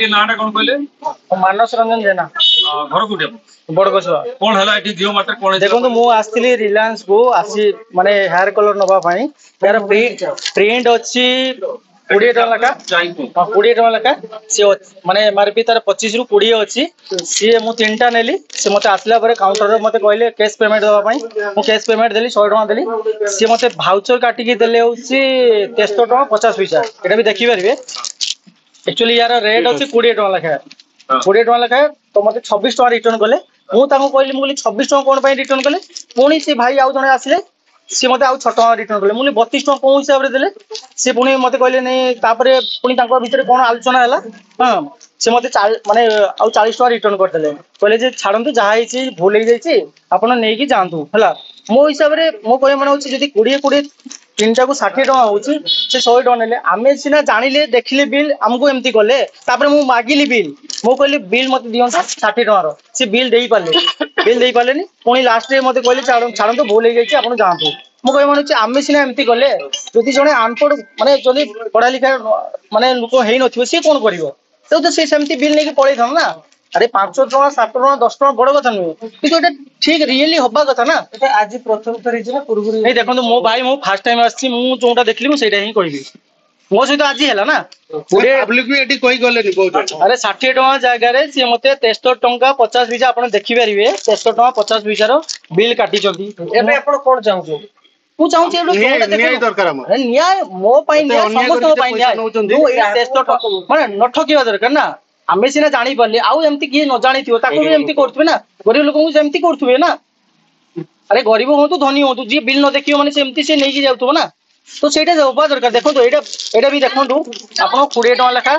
नाटा कौन कहले मानस रंजन जेना घर कोटे बड़गछुआ कौन है ये जियो मार्ट कौन देखो मु आसली रिलायंस को आसी माने हेयर कलर नबा पाई यार प्रिंट अच्छी 20 टका लका 20 टका लका सी माने एमआरपी तार 25 रु 20 अच्छी सी मु तीनटा नेली से मते आसला परे काउंटर रे मते कहले कैश पेमेंट दबा पाई मु कैश पेमेंट देली 100 टका देली सी मते भाउचर काटी के देले होची 63 टका 50 पैसा एटा भी देखि परबे एक्चुअली यार रेट अच्छी 20 टका लका 20 टका लका तो मते 26 टका रिटर्न कले मु ताको कहली मु 26 टका कोन पई रिटर्न कले पुणी से भाई आउ जने आसिले सी मते आउ 6 टका रिटर्न कले मु 32 टका कोन हिसाब रे देले सी पुणी मते कहले नै तापरे पुणी ताको भीतर कोन आलोचना हला हां से मते माने आउ 40 टका रिटर्न कर देले कहले जे छाडंतु जहा हिची भूल हे जाईची आपण नै की जानतु हला मो हिसाब रे मो कहे मन होची जदी 20 20 तीनटा को 60 टका होची से 100 टका नेले आमे सिना जानिले देखिले बिल हमको एमती कले तापरे मु मागिली बिल मो कहली बिल मते दियन 60 टका रो से बिल देई पालेनी पुणी लास्ट रे मते कहली छाडंतु भूल हे जाईची आपण जानतु मु कहे मन आमे सिना एमती कले जदी जणे अनपढ़ माने जदी पढ़ा लिखा माने लोक हेई नथिबो से कोन करिवो तो से सेमती बिल नै के पळै थाम ना अरे 5 टका 7 टका 10 टका बड़ कथा नुहे कि एटा ठीक रियली होबा कथा ना एटा आज प्रथम थरी जे पुरगुरी नै देखंतु मो भाई मो फर्स्ट टाइम आछि मु जोटा देखली मु सेटा ही कहबी मो सहित आज हैला ना पूरे पब्लिक भी एटी कोई गले नि बहुत अरे 60 टका जगह रे से मते 63 टका 50 पैसा आपण देखि परिबे 63 टका 50 पैसा रो बिल काटी चंदी एबे आपण कोन चाहू मु चाहू छे न्याय दरकार हम न्याय मो पई न्याय समस्त पई न्याय नो ए 63 टका माने न ठकिवा दरकार ना आमे सिना जानी परले आउ एमती की न जानी थियो ताको भी एमती करथबे ना गरीब लोक को एमती करथबे ना अरे गरीब हो तो धनी हो तो जी बिल न देखियो माने से एमती से नै की जाउथबो ना तो सेटा होबा दरकार देखो तो एटा भी देखो आपण 20 टका लेखा